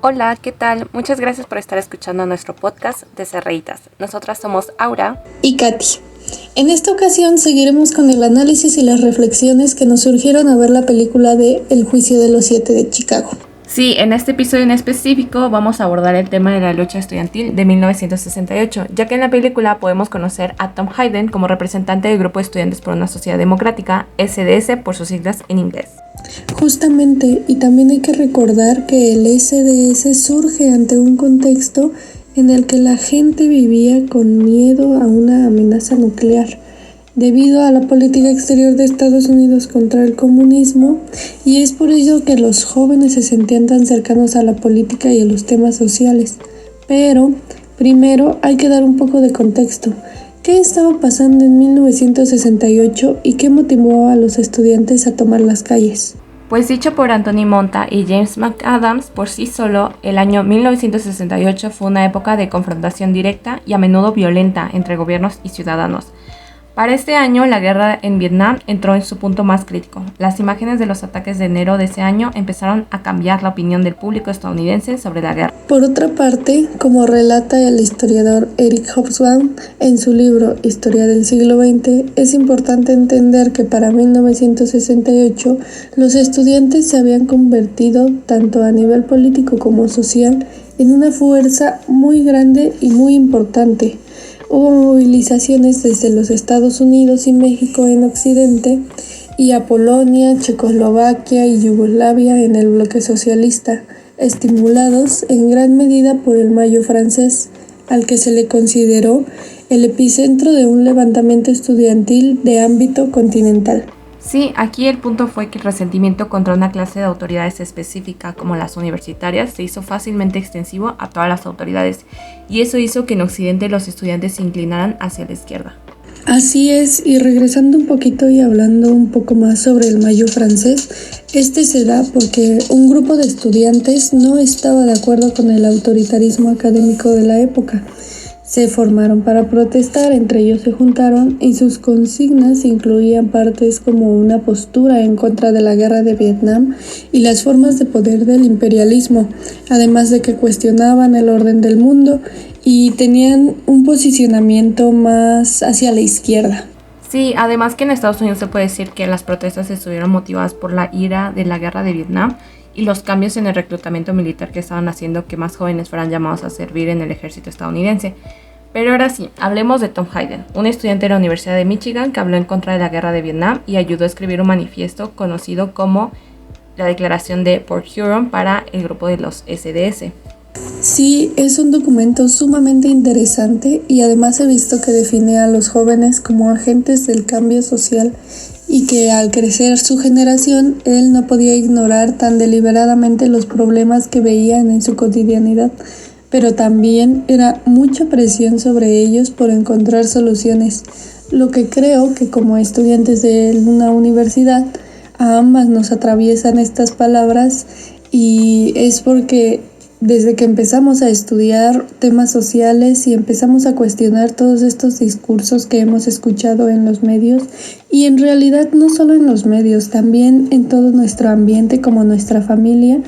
Hola, ¿qué tal? Muchas gracias por estar escuchando nuestro podcast de Cerreitas. Nosotras somos Aura y Katy. En esta ocasión seguiremos con el análisis y las reflexiones que nos surgieron a ver la película de El Juicio de los Siete de Chicago. Sí, en este episodio en específico vamos a abordar el tema de la lucha estudiantil de 1968, ya que en la película podemos conocer a Tom Hayden como representante del Grupo de Estudiantes por una Sociedad Democrática, SDS por sus siglas en inglés. Justamente, y también hay que recordar que el SDS surge ante un contexto en el que la gente vivía con miedo a una amenaza nuclear, debido a la política exterior de Estados Unidos contra el comunismo, y es por ello que los jóvenes se sentían tan cercanos a la política y a los temas sociales. Pero, primero hay que dar un poco de contexto. ¿Qué estaba pasando en 1968 y qué motivó a los estudiantes a tomar las calles? Pues dicho por Anthony Monta y James McAdams por sí solo, el año 1968 fue una época de confrontación directa y a menudo violenta entre gobiernos y ciudadanos. Para este año, la guerra en Vietnam entró en su punto más crítico. Las imágenes de los ataques de enero de ese año empezaron a cambiar la opinión del público estadounidense sobre la guerra. Por otra parte, como relata el historiador Eric Hobsbawm en su libro Historia del siglo XX, es importante entender que para 1968 los estudiantes se habían convertido, tanto a nivel político como social, en una fuerza muy grande y muy importante. Hubo movilizaciones desde los Estados Unidos y México en Occidente y a Polonia, Checoslovaquia y Yugoslavia en el bloque socialista, estimulados en gran medida por el Mayo francés, al que se le consideró el epicentro de un levantamiento estudiantil de ámbito continental. Sí, aquí el punto fue que el resentimiento contra una clase de autoridades específica como las universitarias se hizo fácilmente extensivo a todas las autoridades, y eso hizo que en Occidente los estudiantes se inclinaran hacia la izquierda. Así es, y regresando un poquito y hablando un poco más sobre el Mayo francés, este se da porque un grupo de estudiantes no estaba de acuerdo con el autoritarismo académico de la época. Se formaron para protestar, entre ellos se juntaron, y sus consignas incluían partes como una postura en contra de la guerra de Vietnam y las formas de poder del imperialismo, además de que cuestionaban el orden del mundo y tenían un posicionamiento más hacia la izquierda. Sí, además que en Estados Unidos se puede decir que las protestas estuvieron motivadas por la ira de la guerra de Vietnam y los cambios en el reclutamiento militar que estaban haciendo que más jóvenes fueran llamados a servir en el ejército estadounidense. Pero ahora sí, hablemos de Tom Hayden, un estudiante de la Universidad de Michigan que habló en contra de la guerra de Vietnam y ayudó a escribir un manifiesto conocido como la Declaración de Port Huron para el grupo de los SDS. Sí, es un documento sumamente interesante y además he visto que define a los jóvenes como agentes del cambio social y que al crecer su generación, él no podía ignorar tan deliberadamente los problemas que veían en su cotidianidad, pero también era mucha presión sobre ellos por encontrar soluciones, lo que creo que como estudiantes de una universidad, a ambas nos atraviesan estas palabras y es porque desde que empezamos a estudiar temas sociales y empezamos a cuestionar todos estos discursos que hemos escuchado en los medios, y en realidad no solo en los medios, también en todo nuestro ambiente como nuestra familia,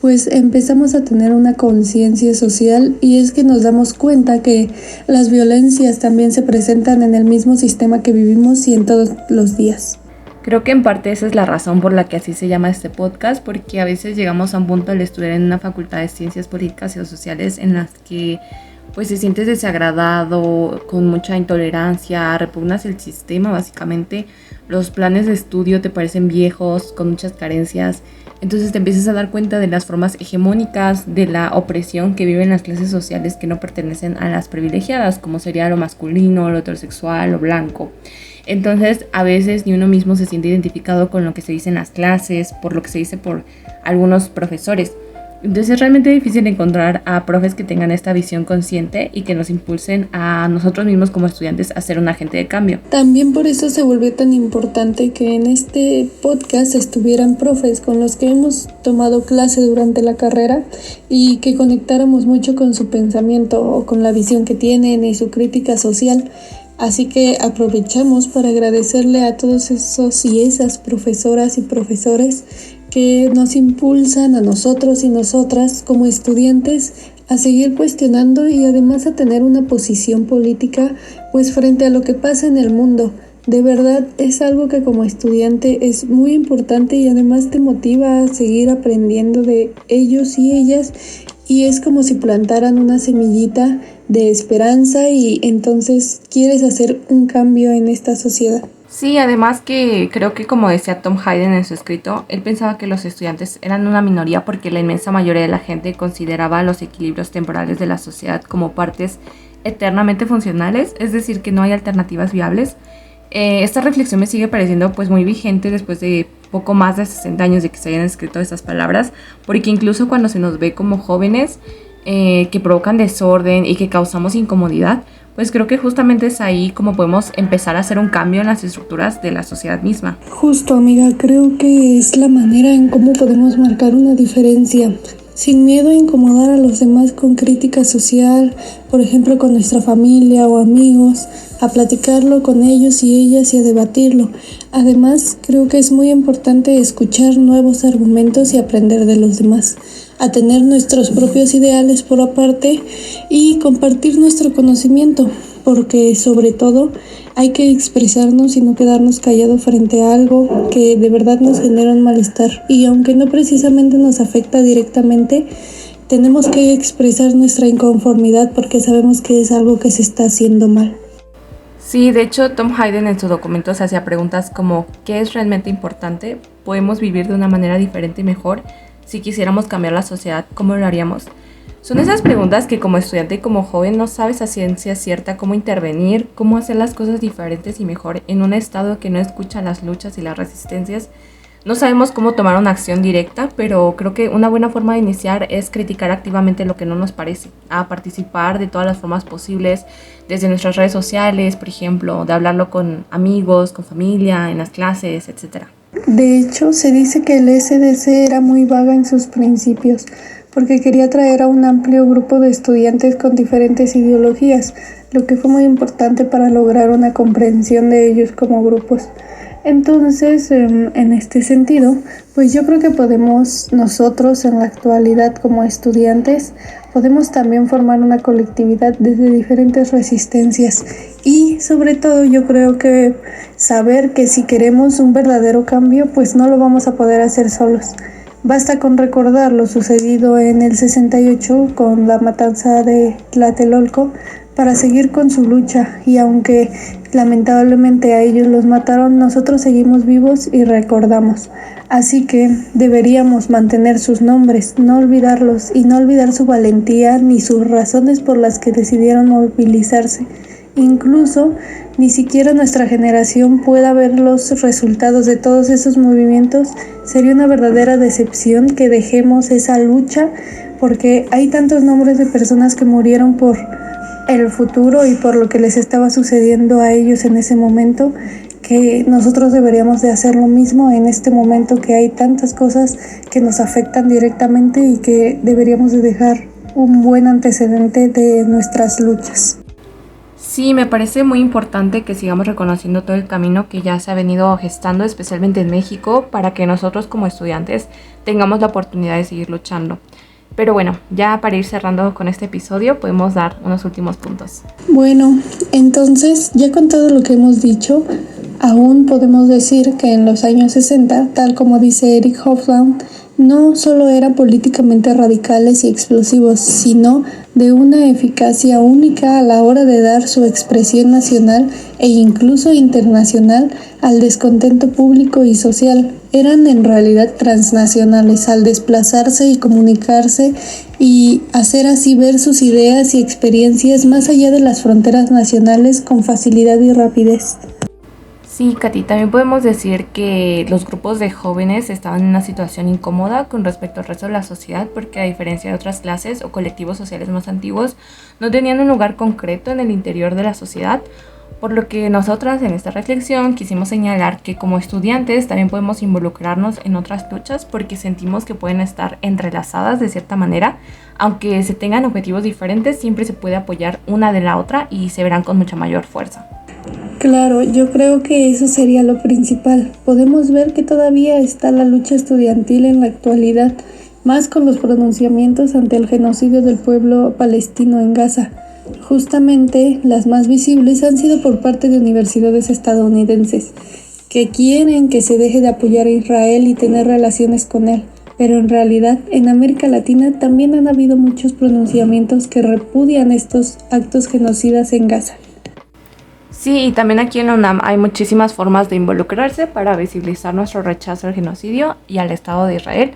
pues empezamos a tener una conciencia social, y es que nos damos cuenta que las violencias también se presentan en el mismo sistema que vivimos y en todos los días. Creo que en parte esa es la razón por la que así se llama este podcast, porque a veces llegamos a un punto al estudiar en una facultad de ciencias políticas y sociales en las que pues te sientes desagradado, con mucha intolerancia, repugnas el sistema básicamente, los planes de estudio te parecen viejos, con muchas carencias, entonces te empiezas a dar cuenta de las formas hegemónicas de la opresión que viven las clases sociales que no pertenecen a las privilegiadas, como sería lo masculino, lo heterosexual, lo blanco. Entonces a veces ni uno mismo se siente identificado con lo que se dice en las clases, por lo que se dice por algunos profesores. Entonces es realmente difícil encontrar a profes que tengan esta visión consciente y que nos impulsen a nosotros mismos como estudiantes a ser un agente de cambio. También por eso se volvió tan importante que en este podcast estuvieran profes con los que hemos tomado clase durante la carrera y que conectáramos mucho con su pensamiento o con la visión que tienen y su crítica social. Así que aprovechamos para agradecerle a todos esos y esas profesoras y profesores que nos impulsan a nosotros y nosotras como estudiantes a seguir cuestionando y además a tener una posición política pues frente a lo que pasa en el mundo. De verdad es algo que como estudiante es muy importante y además te motiva a seguir aprendiendo de ellos y ellas, y es como si plantaran una semillita de esperanza y entonces quieres hacer un cambio en esta sociedad. Sí, además que creo que como decía Tom Hayden en su escrito, él pensaba que los estudiantes eran una minoría porque la inmensa mayoría de la gente consideraba los equilibrios temporales de la sociedad como partes eternamente funcionales, es decir, que no hay alternativas viables. Esta reflexión me sigue pareciendo pues muy vigente después de poco más de 60 años de que se hayan escrito estas palabras, porque incluso cuando se nos ve como jóvenes que provocan desorden y que causamos incomodidad, pues creo que justamente es ahí como podemos empezar a hacer un cambio en las estructuras de la sociedad misma. Justo, amiga, creo que es la manera en cómo podemos marcar una diferencia, sin miedo a incomodar a los demás con crítica social, por ejemplo con nuestra familia o amigos, a platicarlo con ellos y ellas y a debatirlo. Además, creo que es muy importante escuchar nuevos argumentos y aprender de los demás, a tener nuestros propios ideales por aparte y compartir nuestro conocimiento, porque sobre todo hay que expresarnos y no quedarnos callados frente a algo que de verdad nos genera un malestar, y aunque no precisamente nos afecta directamente, tenemos que expresar nuestra inconformidad porque sabemos que es algo que se está haciendo mal. Sí, de hecho Tom Hayden en su documento se hacía preguntas como ¿qué es realmente importante? ¿Podemos vivir de una manera diferente y mejor? Si quisiéramos cambiar la sociedad, ¿cómo lo haríamos? Son esas preguntas que como estudiante y como joven no sabes a ciencia cierta cómo intervenir, cómo hacer las cosas diferentes y mejor en un estado que no escucha las luchas y las resistencias. No sabemos cómo tomar una acción directa, pero creo que una buena forma de iniciar es criticar activamente lo que no nos parece, a participar de todas las formas posibles, desde nuestras redes sociales, por ejemplo, de hablarlo con amigos, con familia, en las clases, etc. De hecho, se dice que el SDC era muy vaga en sus principios, porque quería atraer a un amplio grupo de estudiantes con diferentes ideologías, lo que fue muy importante para lograr una comprensión de ellos como grupos. Entonces, en este sentido, pues yo creo que podemos nosotros en la actualidad como estudiantes, podemos también formar una colectividad desde diferentes resistencias y sobre todo yo creo que saber que si queremos un verdadero cambio, pues no lo vamos a poder hacer solos. Basta con recordar lo sucedido en el 68 con la matanza de Tlatelolco para seguir con su lucha, y aunque lamentablemente a ellos los mataron, nosotros seguimos vivos y recordamos. Así que deberíamos mantener sus nombres, no olvidarlos y no olvidar su valentía ni sus razones por las que decidieron movilizarse. Incluso ni siquiera nuestra generación pueda ver los resultados de todos esos movimientos. Sería una verdadera decepción que dejemos esa lucha, porque hay tantos nombres de personas que murieron por el futuro y por lo que les estaba sucediendo a ellos en ese momento, que nosotros deberíamos de hacer lo mismo en este momento, que hay tantas cosas que nos afectan directamente y que deberíamos de dejar un buen antecedente de nuestras luchas. Sí, me parece muy importante que sigamos reconociendo todo el camino que ya se ha venido gestando, especialmente en México, para que nosotros como estudiantes tengamos la oportunidad de seguir luchando. Pero bueno, ya para ir cerrando con este episodio, podemos dar unos últimos puntos. Bueno, entonces, ya con todo lo que hemos dicho, aún podemos decir que en los años 60, tal como dice Eric Hobsbawm, no solo eran políticamente radicales y explosivos, sino de una eficacia única a la hora de dar su expresión nacional e incluso internacional al descontento público y social. Eran en realidad transnacionales al desplazarse y comunicarse y hacer así ver sus ideas y experiencias más allá de las fronteras nacionales con facilidad y rapidez. Sí, Katy, también podemos decir que los grupos de jóvenes estaban en una situación incómoda con respecto al resto de la sociedad porque a diferencia de otras clases o colectivos sociales más antiguos, no tenían un lugar concreto en el interior de la sociedad, por lo que nosotras en esta reflexión quisimos señalar que como estudiantes también podemos involucrarnos en otras luchas porque sentimos que pueden estar entrelazadas de cierta manera, aunque se tengan objetivos diferentes, siempre se puede apoyar una de la otra y se verán con mucha mayor fuerza. Claro, yo creo que eso sería lo principal. Podemos ver que todavía está la lucha estudiantil en la actualidad, más con los pronunciamientos ante el genocidio del pueblo palestino en Gaza. Justamente las más visibles han sido por parte de universidades estadounidenses, que quieren que se deje de apoyar a Israel y tener relaciones con él. Pero en realidad, en América Latina también han habido muchos pronunciamientos que repudian estos actos genocidas en Gaza. Sí, y también aquí en la UNAM hay muchísimas formas de involucrarse para visibilizar nuestro rechazo al genocidio y al Estado de Israel.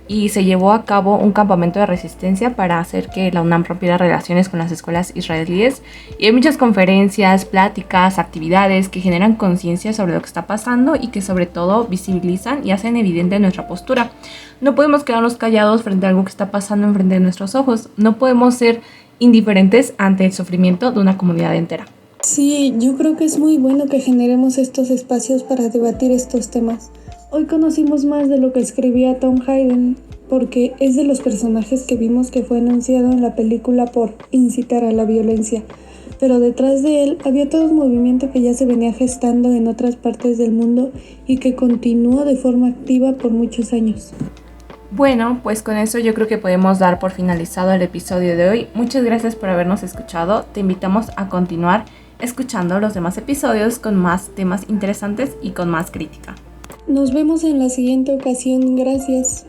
Y se llevó a cabo un campamento de resistencia para hacer que la UNAM rompiera relaciones con las escuelas israelíes. Y hay muchas conferencias, pláticas, actividades que generan conciencia sobre lo que está pasando y que sobre todo visibilizan y hacen evidente nuestra postura. No podemos quedarnos callados frente a algo que está pasando enfrente de nuestros ojos. No podemos ser indiferentes ante el sufrimiento de una comunidad entera. Sí, yo creo que es muy bueno que generemos estos espacios para debatir estos temas. Hoy conocimos más de lo que escribía Tom Hayden, porque es de los personajes que vimos que fue anunciado en la película por incitar a la violencia. Pero detrás de él había todo un movimiento que ya se venía gestando en otras partes del mundo y que continúa de forma activa por muchos años. Bueno, pues con eso yo creo que podemos dar por finalizado el episodio de hoy. Muchas gracias por habernos escuchado. Te invitamos a continuar escuchando los demás episodios con más temas interesantes y con más crítica. Nos vemos en la siguiente ocasión. Gracias.